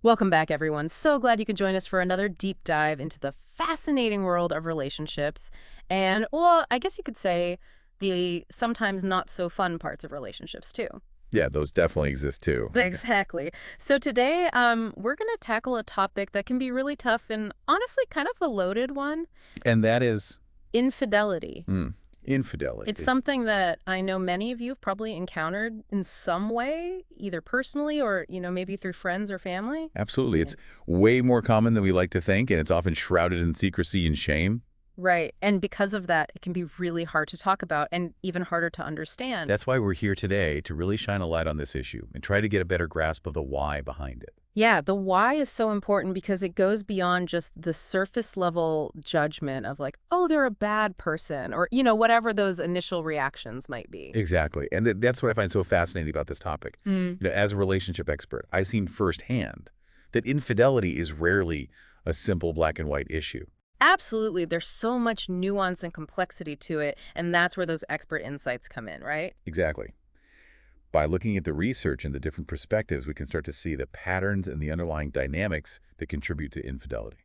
Welcome back, everyone. So glad you could join us for another deep dive into the fascinating world of relationships and, well, I guess you could say the sometimes not so fun parts of relationships, too. Yeah, those definitely exist too. Exactly. So today, we're going to tackle a topic that can be really tough and honestly kind of a loaded one: And that is infidelity. It's infidelity. something that I know many of you have probably encountered in some way, either personally or, maybe through friends or family. Absolutely. It's way more common than we like to think, and it's often shrouded in secrecy and shame. Right. And because of that, it can be really hard to talk about and even harder to understand. That's why we're here today, to really shine a light on this issue and try to get a better grasp of the why behind it. Yeah, the why is so important because it goes beyond just the surface level judgment of like, oh, they're a bad person or, whatever those initial reactions might be. Exactly. And that's what I find so fascinating about this topic. Mm. As a relationship expert, I've seen firsthand that infidelity is rarely a simple black and white issue. Absolutely. There's so much nuance and complexity to it. And that's where those expert insights come in, right? Exactly. By looking at the research and the different perspectives, we can start to see the patterns and the underlying dynamics that contribute to infidelity.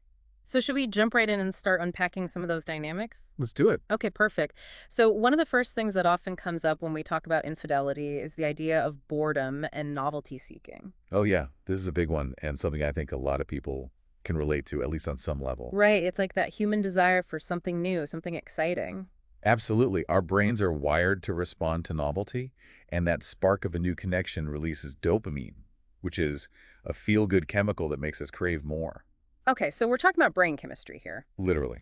So should we jump right in and start unpacking some of those dynamics? Let's do it. Okay, perfect. So one of the first things that often comes up when we talk about infidelity is the idea of boredom and novelty seeking. Oh, yeah, this is a big one and something I think a lot of people can relate to, at least on some level. Right, it's like that human desire for something new, something exciting. Absolutely. Our brains are wired to respond to novelty, and that spark of a new connection releases dopamine, which is a feel-good chemical that makes us crave more, Okay, so we're talking about brain chemistry here. literally.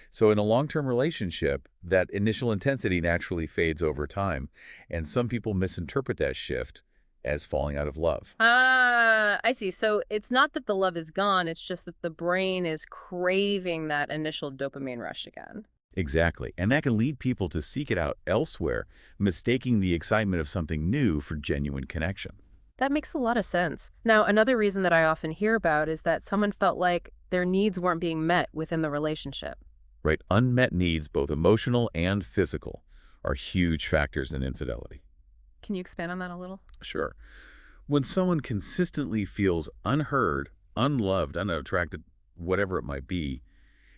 So in a long-term relationship, that initial intensity naturally fades over time, and some people misinterpret that shift as falling out of love. Ah, I see. So it's not that the love is gone, it's just that the brain is craving that initial dopamine rush again. Exactly. And that can lead people to seek it out elsewhere, mistaking the excitement of something new for genuine connection. That makes a lot of sense. Now, another reason that I often hear about is that someone felt like their needs weren't being met within the relationship. Right? Unmet needs, both emotional and physical, are huge factors in infidelity. Can you expand on that a little? Sure. When someone consistently feels unheard, unloved, unattracted, whatever it might be,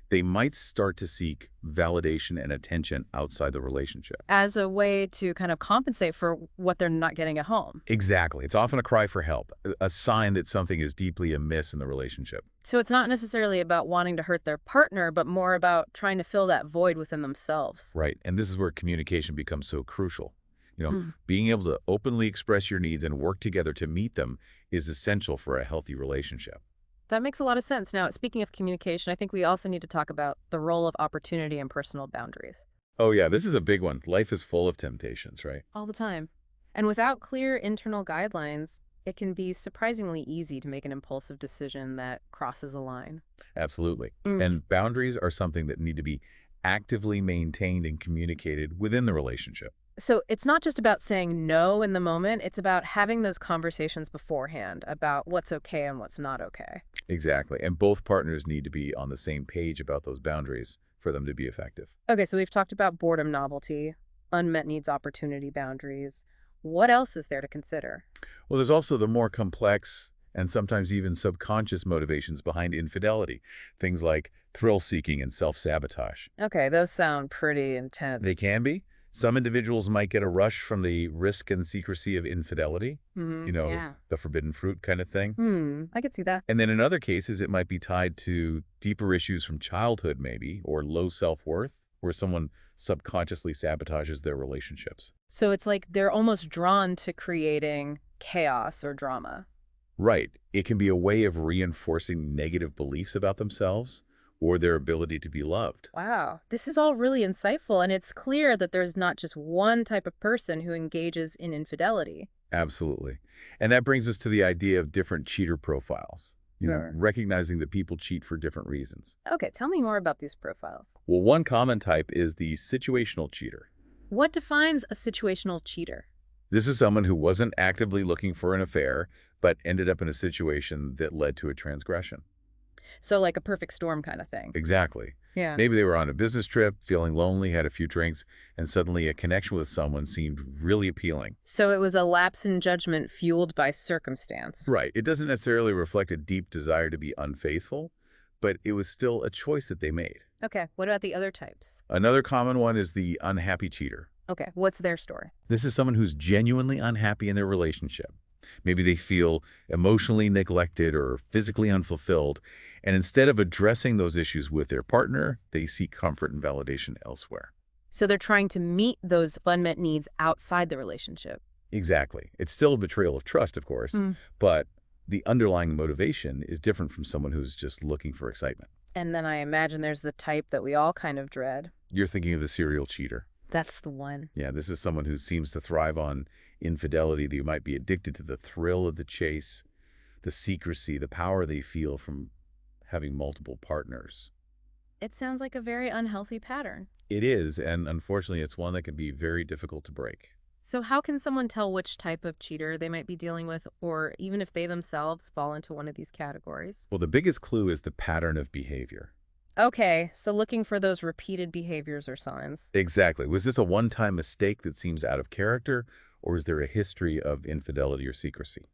they might start to seek validation and attention outside the relationship. As a way to kind of compensate for what they're not getting at home. Exactly. It's often a cry for help, a sign that something is deeply amiss in the relationship. So it's not necessarily about wanting to hurt their partner, but more about trying to fill that void within themselves. Right. And this is where communication becomes so crucial. Hmm. Being able to openly express your needs and work together to meet them is essential for a healthy relationship. That makes a lot of sense. Now, speaking of communication, I think we also need to talk about the role of opportunity and personal boundaries. Oh, yeah, this is a big one. Life is full of temptations, right? All the time. And without clear internal guidelines, it can be surprisingly easy to make an impulsive decision that crosses a line. Absolutely. Mm. And boundaries are something that need to be actively maintained and communicated within the relationship. So it's not just about saying no in the moment, it's about having those conversations beforehand about what's okay and what's not okay. Exactly. And both partners need to be on the same page about those boundaries for them to be effective. Okay, so we've talked about boredom novelty, unmet needs opportunity boundaries. What else is there to consider? Well, there's also the more complex and sometimes even subconscious motivations behind infidelity, things like thrill-seeking and self-sabotage. Okay, those sound pretty intense. They can be. Some individuals might get a rush from the risk and secrecy of infidelity, Yeah. the forbidden fruit kind of thing. I could see that. And then in other cases, it might be tied to deeper issues from childhood maybe, or low self-worth, where someone subconsciously sabotages their relationships. So it's like they're almost drawn to creating chaos or drama. Right. It can be a way of reinforcing negative beliefs about themselves or their ability to be loved. Wow, this is all really insightful, and it's clear that there's not just one type of person who engages in infidelity. Absolutely. And that brings us to the idea of different cheater profiles, Sure. recognizing that people cheat for different reasons. Okay, tell me more about these profiles. Well, one common type is the situational cheater. What defines a situational cheater? This is someone who wasn't actively looking for an affair, but ended up in a situation that led to a transgression. So like a perfect storm kind of thing. Exactly. Yeah. Maybe they were on a business trip, feeling lonely, had a few drinks, and suddenly a connection with someone seemed really appealing. So it was a lapse in judgment fueled by circumstance. Right. It doesn't necessarily reflect a deep desire to be unfaithful, but it was still a choice that they made. Okay, what about the other types? Another common one is the unhappy cheater. Okay, what's their story? This is someone who's genuinely unhappy in their relationship. Maybe they feel emotionally neglected or physically unfulfilled, and instead of addressing those issues with their partner, they seek comfort and validation elsewhere. So they're trying to meet those unmet needs outside the relationship. Exactly. It's still a betrayal of trust, of course, Mm. but the underlying motivation is different from someone who's just looking for excitement. And then I imagine there's the type that we all kind of dread. You're thinking of the serial cheater. That's the one. Yeah, this is someone who seems to thrive on infidelity. They might be addicted to the thrill of the chase, the secrecy, the power they feel from having multiple partners. It sounds like a very unhealthy pattern. It is, and unfortunately, it's one that can be very difficult to break. So how can someone tell which type of cheater they might be dealing with, or even if they themselves fall into one of these categories? Well, the biggest clue is the pattern of behavior. Okay, so looking for those repeated behaviors or signs. Exactly. Was this a one-time mistake that seems out of character, or is there a history of infidelity or secrecy?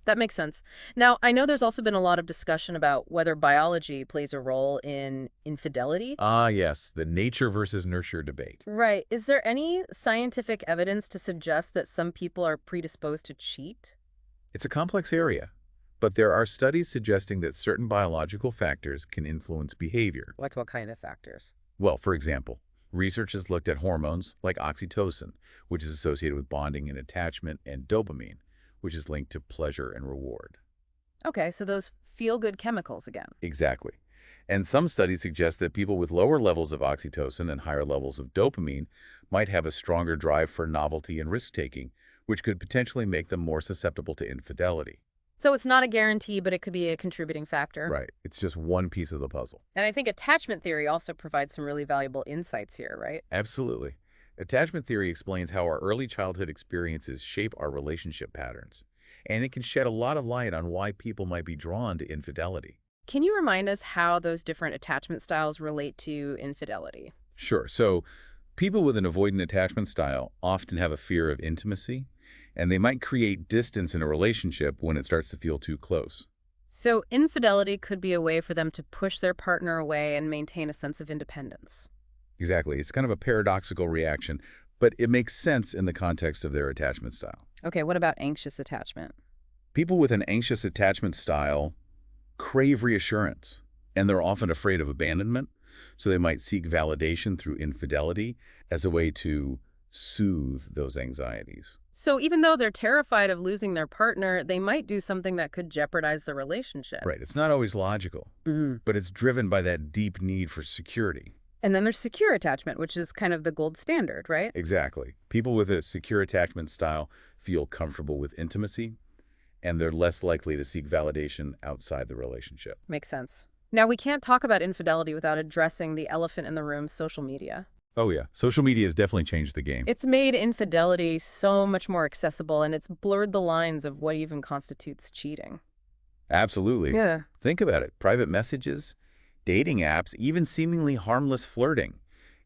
That makes sense. Now, I know there's also been a lot of discussion about whether biology plays a role in infidelity. Ah, yes, the nature versus nurture debate. Right. Is there any scientific evidence to suggest that some people are predisposed to cheat? It's a complex area, but there are studies suggesting that certain biological factors can influence behavior. Like what kind of factors? Well, for example, research has looked at hormones like oxytocin, which is associated with bonding and attachment, and dopamine, which is linked to pleasure and reward. Okay, so those feel-good chemicals again. Exactly. And some studies suggest that people with lower levels of oxytocin and higher levels of dopamine might have a stronger drive for novelty and risk-taking, which could potentially make them more susceptible to infidelity. So it's not a guarantee, but it could be a contributing factor. Right. It's just one piece of the puzzle. And I think attachment theory also provides some really valuable insights here, right? Absolutely. Attachment theory explains how our early childhood experiences shape our relationship patterns, and it can shed a lot of light on why people might be drawn to infidelity. Can you remind us how those different attachment styles relate to infidelity? Sure. So people with an avoidant attachment style often have a fear of intimacy, and they might create distance in a relationship when it starts to feel too close. So infidelity could be a way for them to push their partner away and maintain a sense of independence. Exactly. It's kind of a paradoxical reaction, but it makes sense in the context of their attachment style. Okay, what about anxious attachment? People with an anxious attachment style crave reassurance, and they're often afraid of abandonment, so they might seek validation through infidelity as a way to soothe those anxieties. So even though they're terrified of losing their partner, they might do something that could jeopardize the relationship. Right. It's not always logical, Mhm. but it's driven by that deep need for security. And then there's secure attachment, which is kind of the gold standard, right? Exactly. People with a secure attachment style feel comfortable with intimacy, and they're less likely to seek validation outside the relationship. Makes sense. Now, we can't talk about infidelity without addressing the elephant in the room, social media. Oh, yeah. Social media has definitely changed the game. It's made infidelity so much more accessible, and it's blurred the lines of what even constitutes cheating. Absolutely. Yeah. Think about it. Private messages, dating apps, even seemingly harmless flirting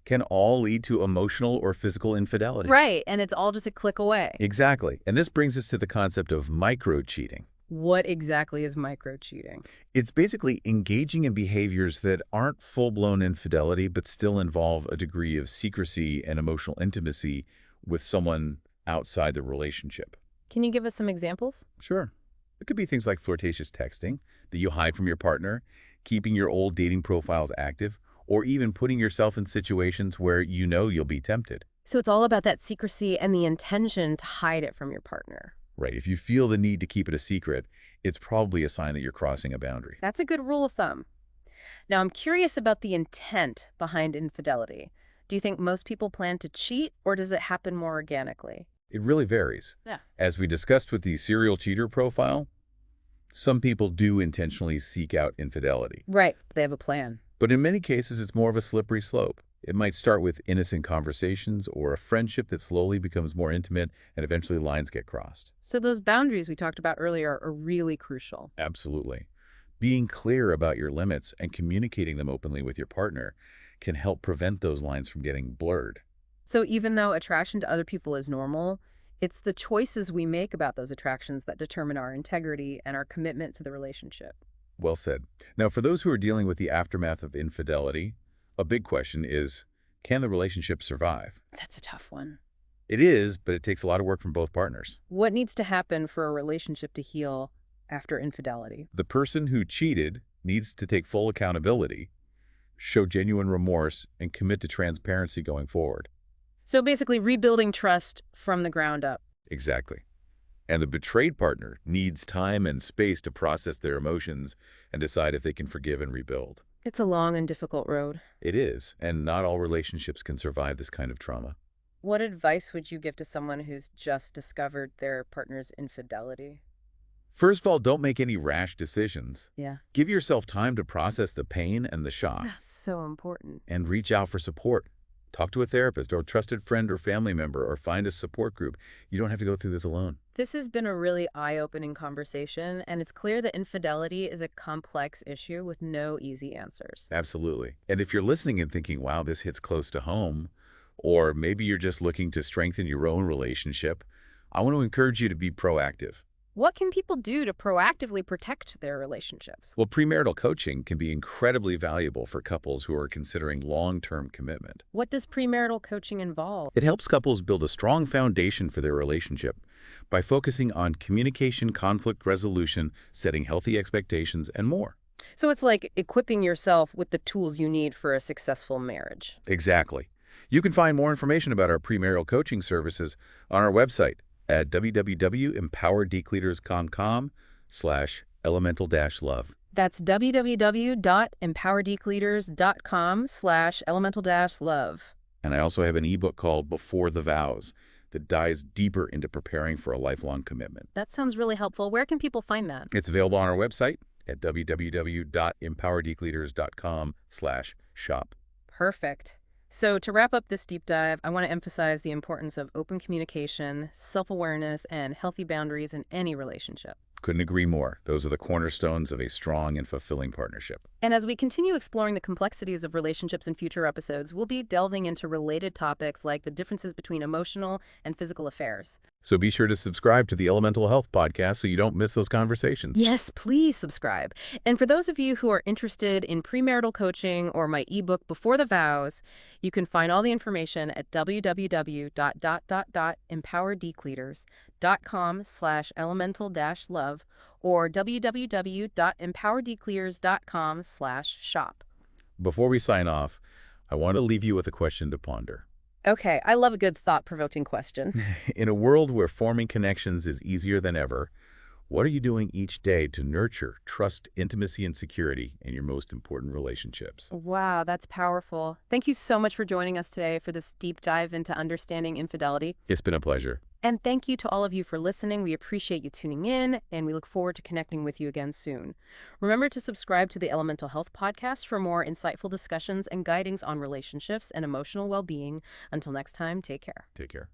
can all lead to emotional or physical infidelity. Right, and it's all just a click away. Exactly. And this brings us to the concept of micro-cheating. What exactly is micro-cheating? It's basically engaging in behaviors that aren't full-blown infidelity, but still involve a degree of secrecy and emotional intimacy with someone outside the relationship. Can you give us some examples? Sure. It could be things like flirtatious texting that you hide from your partner, keeping your old dating profiles active, or even putting yourself in situations where you know you'll be tempted. So it's all about that secrecy and the intention to hide it from your partner. Right. If you feel the need to keep it a secret, it's probably a sign that you're crossing a boundary. That's a good rule of thumb. Now, I'm curious about the intent behind infidelity. Do you think most people plan to cheat, or does it happen more organically? It really varies. Yeah. As we discussed with the serial cheater profile, some people do intentionally seek out infidelity. Right. They have a plan. But in many cases, it's more of a slippery slope. It might start with innocent conversations or a friendship that slowly becomes more intimate, and eventually lines get crossed. So those boundaries we talked about earlier are really crucial. Absolutely. Being clear about your limits and communicating them openly with your partner can help prevent those lines from getting blurred. So even though attraction to other people is normal, it's the choices we make about those attractions that determine our integrity and our commitment to the relationship. Well said. Now, for those who are dealing with the aftermath of infidelity, a big question is, can the relationship survive? That's a tough one. It is, but it takes a lot of work from both partners. What needs to happen for a relationship to heal after infidelity? The person who cheated needs to take full accountability, show genuine remorse, and commit to transparency going forward. So basically rebuilding trust from the ground up. Exactly. And the betrayed partner needs time and space to process their emotions and decide if they can forgive and rebuild. It's a long and difficult road. It is, and not all relationships can survive this kind of trauma. What advice would you give to someone who's just discovered their partner's infidelity? First of all, don't make any rash decisions. Yeah. Give yourself time to process the pain and the shock, That's so important. and reach out for support. Talk to a therapist or a trusted friend or family member, or find a support group. You don't have to go through this alone. This has been a really eye-opening conversation, and it's clear that infidelity is a complex issue with no easy answers. Absolutely. And if you're listening and thinking, wow, this hits close to home, or maybe you're just looking to strengthen your own relationship, I want to encourage you to be proactive. What can people do to proactively protect their relationships? Well, premarital coaching can be incredibly valuable for couples who are considering long-term commitment. What does premarital coaching involve? It helps couples build a strong foundation for their relationship by focusing on communication, conflict resolution, setting healthy expectations, and more. So it's like equipping yourself with the tools you need for a successful marriage. Exactly. You can find more information about our premarital coaching services on our website at www.empowergeekleaders.com/elemental-love. That's www.empowergeekleaders.com/elemental-love. And I also have an ebook called Before the Vows that dives deeper into preparing for a lifelong commitment. That sounds really helpful. Where can people find that? It's available on our website at www.empowergeekleaders.com/shop. Perfect. So to wrap up this deep dive, I want to emphasize the importance of open communication, self-awareness, and healthy boundaries in any relationship. Couldn't agree more. Those are the cornerstones of a strong and fulfilling partnership. And as we continue exploring the complexities of relationships in future episodes, we'll be delving into related topics like the differences between emotional and physical affairs. So be sure to subscribe to the Elemental Health Podcast so you don't miss those conversations. Yes, please subscribe. And for those of you who are interested in premarital coaching or my ebook Before the Vows, you can find all the information at www.empowergeekleaders.com/elemental-love or www.empowergeekleaders.com/shop. Before we sign off, I want to leave you with a question to ponder. Okay, I love a good thought-provoking question. In a world where forming connections is easier than ever, what are you doing each day to nurture trust, intimacy, and security in your most important relationships? Wow, that's powerful. Thank you so much for joining us today for this deep dive into understanding infidelity. It's been a pleasure. And thank you to all of you for listening. We appreciate you tuning in, and we look forward to connecting with you again soon. Remember to subscribe to the Elemental Health Podcast for more insightful discussions and guidings on relationships and emotional well-being. Until next time, take care. Take care.